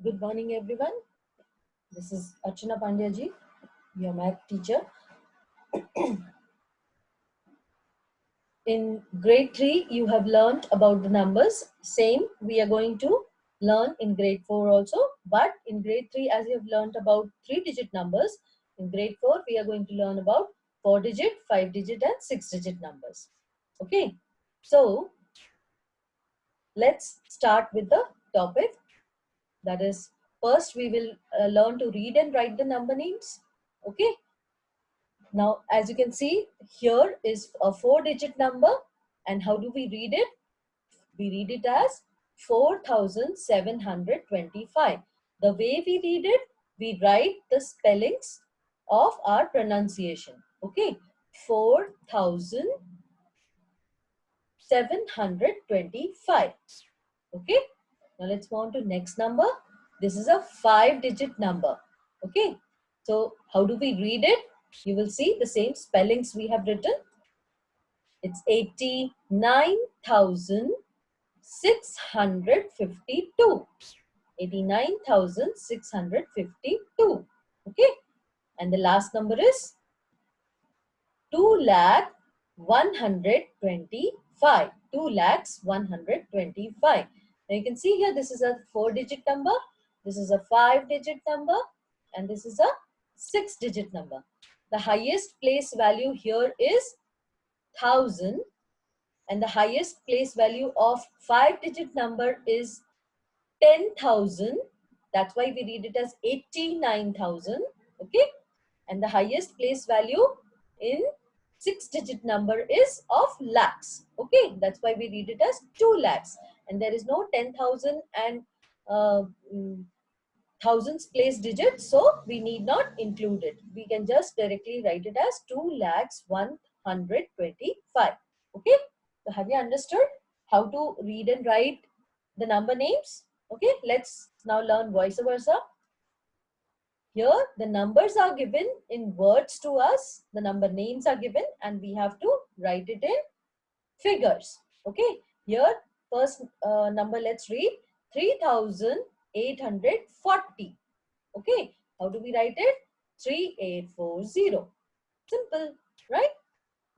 Good morning, everyone. This is Archana Pandya ji, your math teacher. In grade 3, you have learned about the numbers. Same, we are going to learn in grade 4 also. But in grade 3, as you have learned about 3-digit numbers, in grade 4, we are going to learn about 4-digit, 5-digit and 6-digit numbers. Okay, so let's start with the topic. That is, first we will learn to read and write the number names. Okay. Now, as you can see, here is a 4-digit number. And how do we read it? We read it as 4725. The way we read it, we write the spellings of our pronunciation. Okay, 4725. Okay, now let's move on to next number. This is a 5-digit number. Okay, so how do we read it? You will see the same spellings we have written. It's 89,652. 89,652. Okay, and the last number is 2,125. 2,125. Now you can see here, this is a 4-digit number, this is a 5-digit number, and this is a 6-digit number. The highest place value here is 1000, and the highest place value of 5-digit number is 10,000. That's why we read it as 89,000. Okay, and the highest place value in 6-digit number is of lakhs. Okay, that's why we read it as 2 lakhs, and there is no 10,000 and thousands place digit, so we need not include it. We can just directly write it as 2,125. Okay, so have you understood how to read and write the number names? Okay, let's now learn vice versa. Here, the numbers are given in words to us. The number names are given and we have to write it in figures. Okay, here, first number, let's read 3,840. Okay, how do we write it? 3840. Simple, right?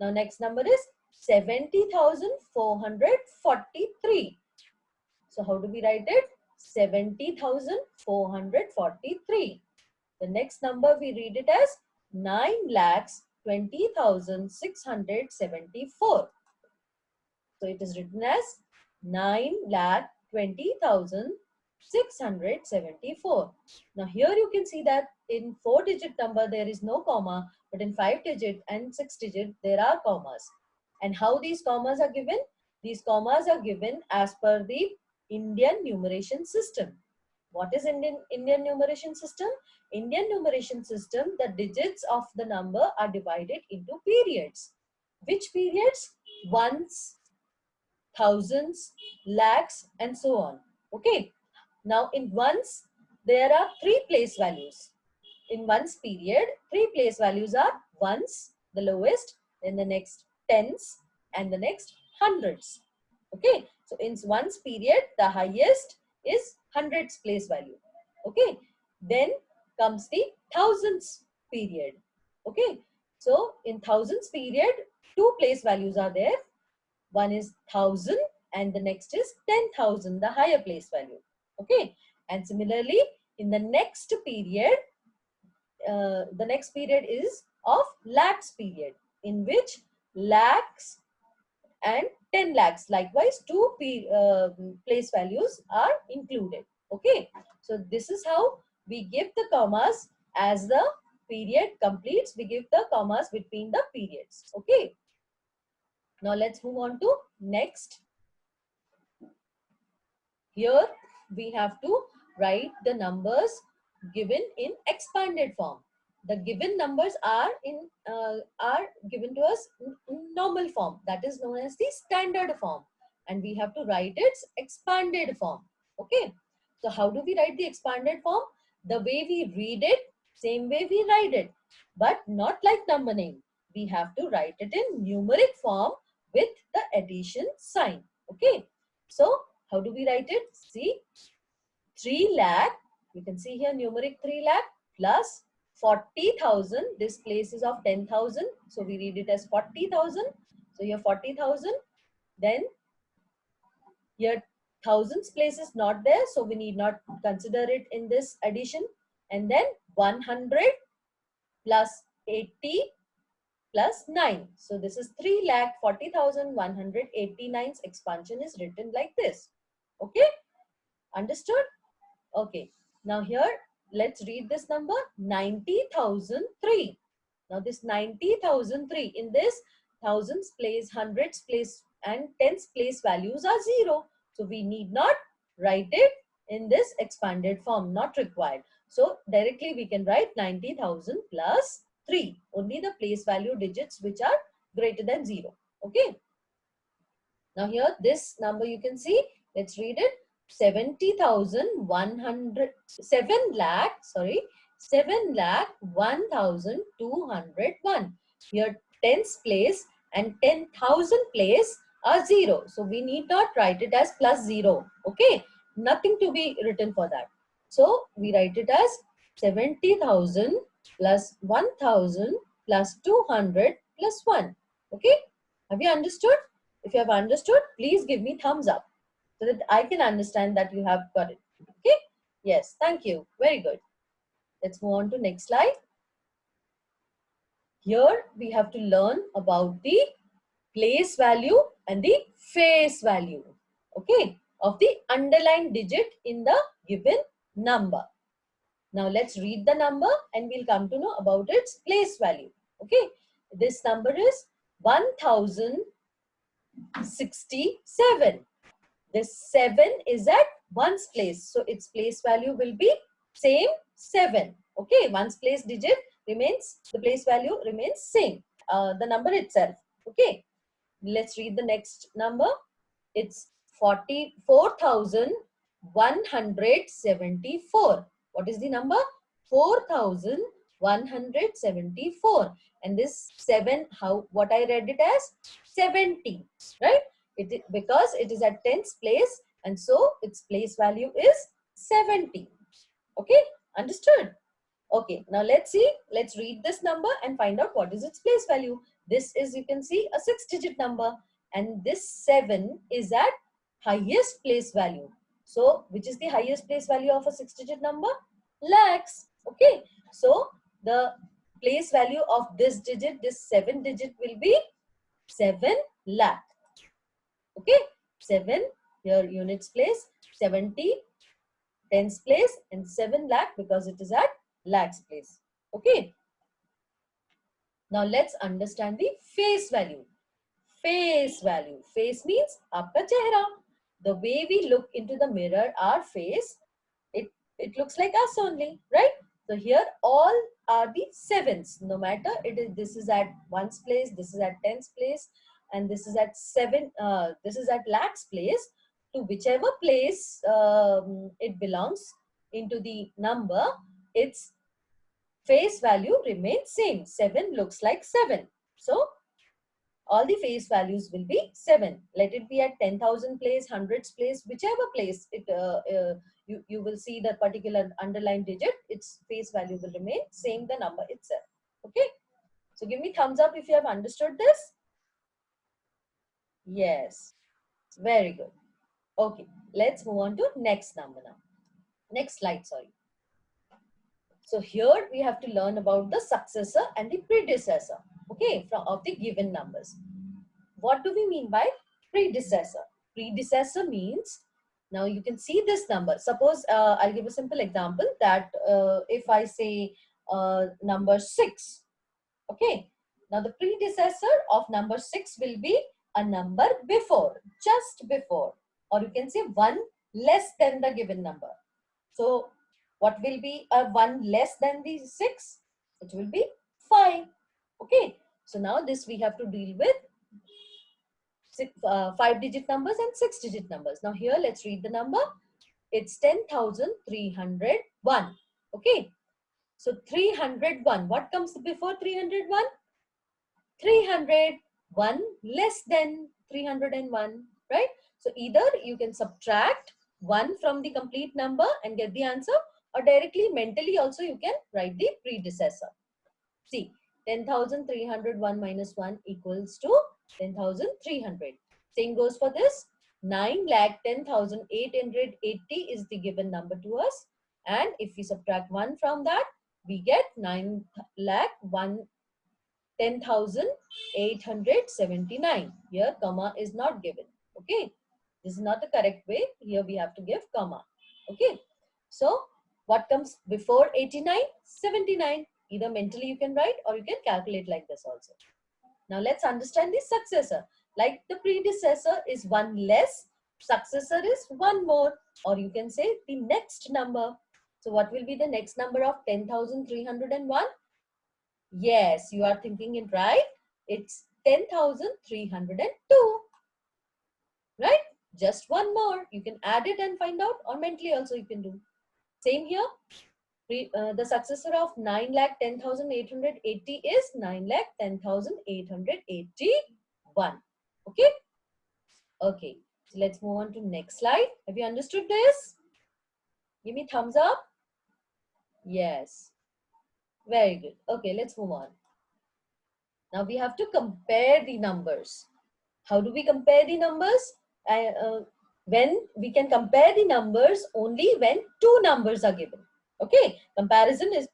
Now, next number is 70,443. So, how do we write it? 70,443. The next number we read it as 9,20,674. So it is written as 9,20,674. Now here you can see that in 4-digit number there is no comma, but in 5-digit and 6-digit there are commas. And how these commas are given? These commas are given as per the Indian numeration system. What is Indian numeration system? Indian numeration system, the digits of the number are divided into periods. Which periods? Ones, thousands, lakhs, and so on. Okay. Now in ones, there are 3 place values. In ones period, 3 place values are ones, the lowest, then the next tens, and the next hundreds. Okay. So in ones period, the highest is hundreds place value. Okay. Then comes the thousands period. Okay. So in thousands period, 2 place values are there. One is 1,000 and the next is 10,000, the higher place value. Okay. And similarly, in the next period is of lakhs period, in which lakhs and 10 lakhs, likewise 2 place values are included. Okay. So this is how we give the commas as the period completes. We give the commas between the periods. Okay. Now let's move on to next. Here we have to write the numbers given in expanded form. The given numbers are given to us in normal form, that is known as the standard form, and we have to write its expanded form. Okay, so how do we write the expanded form? The way we read it, same way we write it, but not like number name. We have to write it in numeric form with the addition sign. Okay, so how do we write it? See, 3 lakh You can see here numeric 3 lakh plus 40,000. This place is of 10,000. So we read it as 40,000. So here 40,000. Then here thousands place is not there. So we need not consider it in this addition. And then 100 plus 80 plus 9. So this is 3,40,189's expansion is written like this. Okay, understood? Okay, now here let's read this number 90,003. Now this 90,003, in this thousands place, hundreds place and tens place values are 0. So we need not write it in this expanded form, not required. So directly we can write 90,000 plus 3, only the place value digits which are greater than 0. Okay. Now here this number you can see, let's read it. 70,100, 7,01,201. Here tens place and 10,000 place are 0. So we need not write it as plus 0. Okay. Nothing to be written for that. So we write it as 70,000 plus 1,000 plus 200 plus 1. Okay. Have you understood? If you have understood, please give me thumbs up so that I can understand that you have got it. Okay? Yes, thank you. Very good. Let's move on to next slide. Here we have to learn about the place value and the face value, okay, of the underlined digit in the given number. Now let's read the number and we'll come to know about its place value. Okay, this number is 1067. This 7 is at ones place. So its place value will be same 7. Okay, ones place digit remains, the place value remains same. The number itself. Okay, let's read the next number. It's 44,174. What is the number? 4,174. And this 7, what I read it as 70, right? Because it is at tens place and so its place value is 70. Okay, understood? Okay, now let's see. Let's read this number and find out what is its place value. This is, you can see, a 6-digit number and this 7 is at highest place value. So, which is the highest place value of a 6-digit number? Lakhs. Okay, so the place value of this digit, this 7-digit will be 7 lakh. Okay, 7, here units place, 70, tens place and 7 lakh because it is at lakhs place. Okay. Now let's understand the face value. Face value. Face means aapka chehra. The way we look into the mirror, our face, it looks like us only, right? So here all are the 7s. No matter this is at ones place, this is at tens place, and this is at 7. This is at lakhs place. To whichever place it belongs into the number, its face value remains same. 7 looks like 7. So all the face values will be 7. Let it be at 10,000 place, hundreds place, whichever place you will see the particular underlined digit, its face value will remain same, the number itself. Okay. So give me thumbs up if you have understood this. Yes. Very good. Okay. Let's move on to next number now. Next slide, sorry. So here we have to learn about the successor and the predecessor, okay, of the given numbers. What do we mean by predecessor? Predecessor means, now you can see this number. Suppose I'll give a simple example that if I say number 6, okay. Now the predecessor of number 6 will be a number before, just before, or you can say one less than the given number. So what will be a 1 less than the 6? It will be 5. Okay. So now this we have to deal with 5-digit numbers and 6-digit numbers. Now here let's read the number. It's 10,301. Okay. So 301. What comes before 301? 300. 1 less than 301. Right. So either you can subtract 1 from the complete number and get the answer, or directly mentally also you can write the predecessor. See, 10,301 minus 1 equals to 10,300. Same goes for this. 9,10,880 is the given number to us. And if we subtract 1 from that, we get 9,10,879. Here, comma is not given. Okay. This is not the correct way. Here we have to give comma. Okay. So, what comes before 89? 79. Either mentally you can write or you can calculate like this also. Now let's understand the successor. Like the predecessor is 1 less, successor is 1 more, or you can say the next number. So what will be the next number of 10,301? Yes, you are thinking it right. It's 10,302. Right? Just 1 more. You can add it and find out, or mentally also you can do. Same here. The successor of 9,10,880 is 9,10,881. Okay? Okay. So let's move on to next slide. Have you understood this? Give me thumbs up. Yes. Very good. Okay, let's move on. Now we have to compare the numbers. How do we compare the numbers? When we can compare the numbers only when 2 numbers are given. Okay, comparison is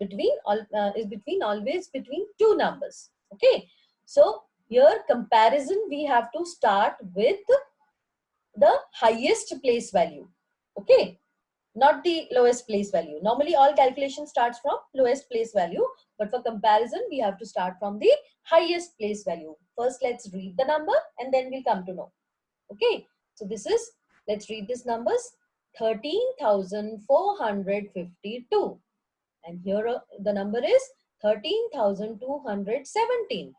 always between 2 numbers. Okay, so here comparison we have to start with the highest place value. Okay, not the lowest place value. Normally all calculation starts from lowest place value, but for comparison we have to start from the highest place value. First let's read the number and then we'll come to know. Okay, so this is, let's read these numbers, 13,452, and here the number is 13,217.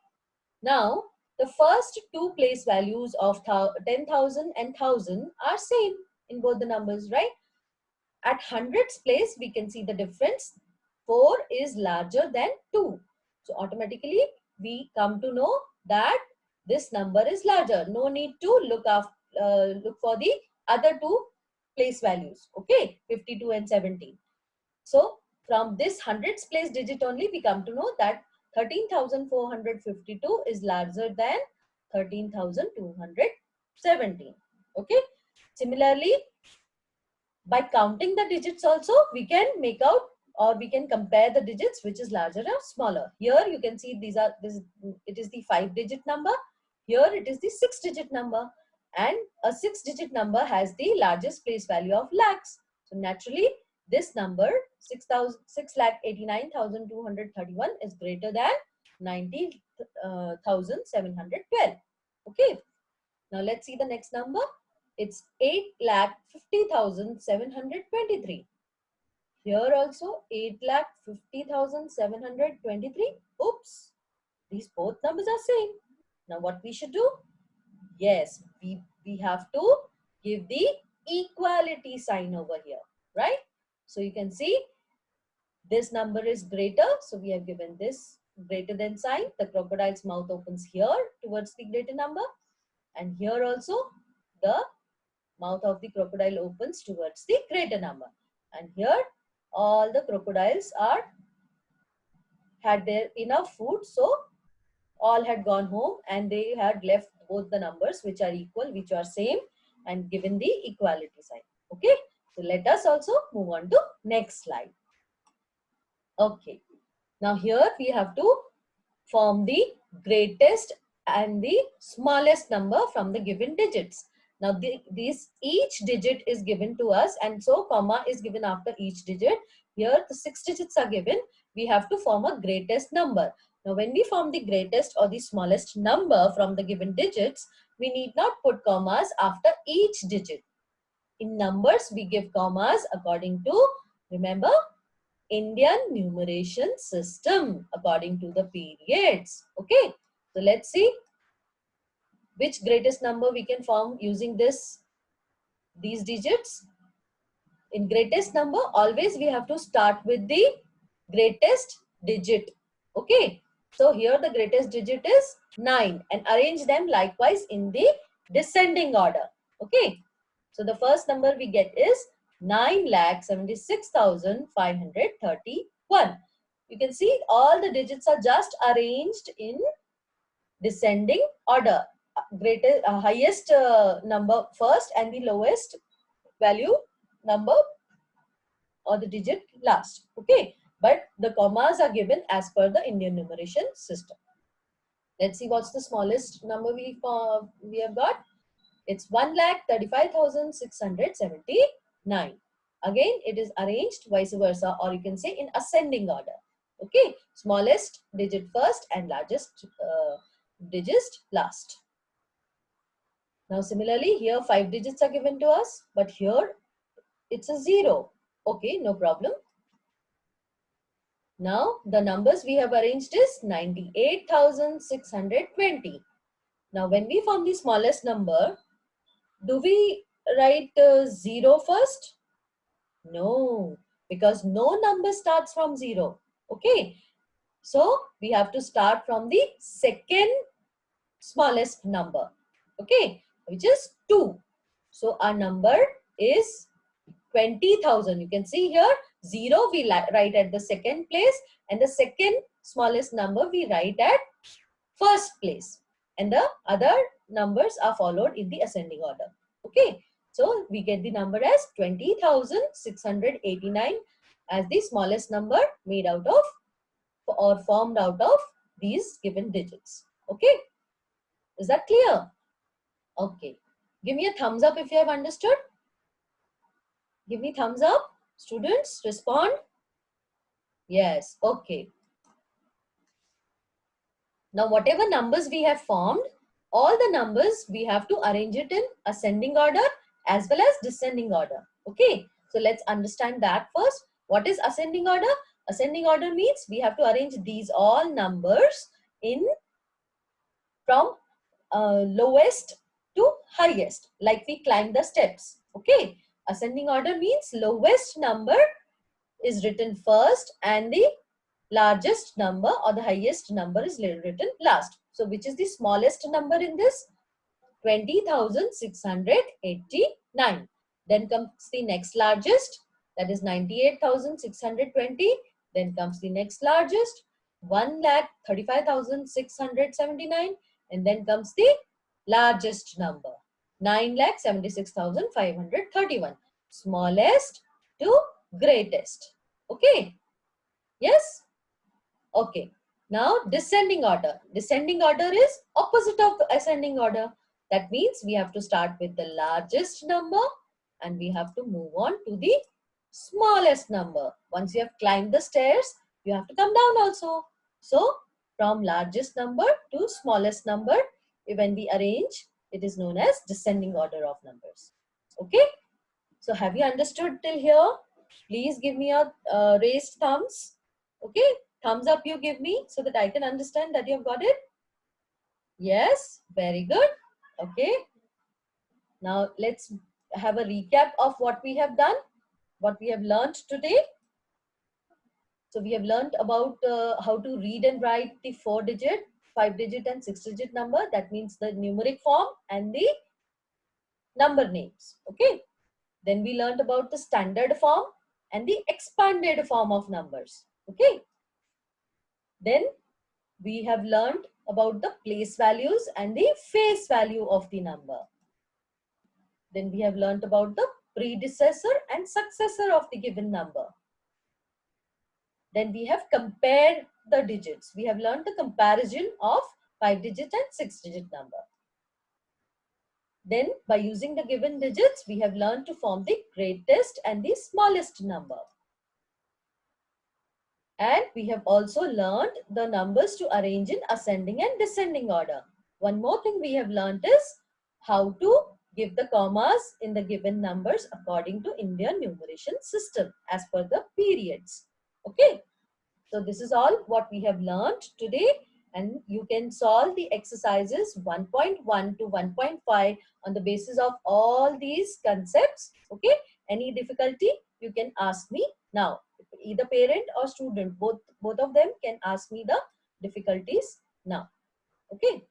Now the first 2 place values of 10,000 and 1,000 are same in both the numbers, right? At hundreds place, we can see the difference. 4 is larger than 2. So automatically, we come to know that this number is larger. No need to look for the other 2 place values. Okay, 52 and 17. So from this hundreds place digit only, we come to know that 13,452 is larger than 13,217. Okay. Similarly, by counting the digits also, we can make out or we can compare the digits which is larger or smaller. Here you can see it is the 5-digit number. Here it is the 6-digit number, and a 6-digit number has the largest place value of lakhs. So naturally this number 6,89,231 is greater than 90,712. Okay. Now let's see the next number. It's 8,50,723. Here also 8,50,723. Oops, these both numbers are same. Now what we should do? Yes, we have to give the equality sign over here, right? So you can see this number is greater. So we have given this greater than sign. The crocodile's mouth opens here towards the greater number. And here also the mouth of the crocodile opens towards the greater number. And here all the crocodiles had their enough food, so all had gone home and they had left both the numbers which are equal, which are same, and given the equality sign. Okay, so let us also move on to next slide. Okay, now here we have to form the greatest and the smallest number from the given digits. Now each digit is given to us, and so comma is given after each digit. Here the 6 digits are given. We have to form a greatest number. Now when we form the greatest or the smallest number from the given digits, we need not put commas after each digit. In numbers, we give commas according to, remember, Indian numeration system, according to the periods. Okay, so let's see which greatest number we can form using these digits. In greatest number, always we have to start with the greatest digit. Okay, so here the greatest digit is 9, and arrange them likewise in the descending order. Okay, so the first number we get is 9,76,531. You can see all the digits are just arranged in descending order. Highest number first and the lowest value number or the digit last. Okay, but the commas are given as per the Indian numeration system. Let's see what's the smallest number we have got. It's 1,35,679. Again, it is arranged vice versa, or you can say in ascending order. Okay, smallest digit first and largest digit last. Now, similarly, here 5 digits are given to us, but here it's a 0. Okay, no problem. Now, the numbers we have arranged is 98,620. Now, when we form the smallest number, do we write 0 first? No, because no number starts from 0. Okay, so we have to start from the second smallest number. Okay, which is 2. So, our number is 20,000. You can see here 0 we write at the second place, and the second smallest number we write at first place, and the other numbers are followed in the ascending order. Okay, so we get the number as 20,689 as the smallest number made out of or formed out of these given digits. Okay, is that clear? Okay, give me a thumbs up if you have understood. Give me thumbs up. Students, respond. Yes, okay. Now, whatever numbers we have formed, all the numbers we have to arrange it in ascending order as well as descending order. Okay, so let's understand that first. What is ascending order? Ascending order means we have to arrange these all numbers in from lowest to highest, like we climb the steps. Okay, ascending order means lowest number is written first and the largest number or the highest number is written last. So which is the smallest number in this? 20,689. Then comes the next largest, that is 98,620. Then comes the next largest, 1,35,679. And then comes the largest number, 9,76,531. Smallest to greatest. Okay. Yes. Okay. Now descending order. Descending order is opposite of ascending order. That means we have to start with the largest number and we have to move on to the smallest number. Once you have climbed the stairs, you have to come down also. So from largest number to smallest number, when we arrange, it is known as descending order of numbers. Okay. So have you understood till here? Please give me a raised thumbs. Okay. Thumbs up you give me so that I can understand that you have got it. Yes, very good. Okay. Now let's have a recap of what we have done, what we have learned today. So we have learned about how to read and write the 4-digit, 5-digit and 6-digit number. That means the numeric form and the number names. Okay. Then we learned about the standard form and the expanded form of numbers. Okay. Then we have learned about the place values and the face value of the number. Then we have learned about the predecessor and successor of the given number. Then we have compared the digits. We have learned the comparison of 5-digit and 6-digit number. Then by using the given digits, we have learned to form the greatest and the smallest number. And we have also learned the numbers to arrange in ascending and descending order. One more thing we have learned is how to give the commas in the given numbers according to Indian numeration system as per the periods. Okay. So this is all what we have learned today, and you can solve the exercises 1.1 to 1.5 on the basis of all these concepts. Okay. Any difficulty you can ask me now. Either parent or student, both of them can ask me the difficulties now. Okay.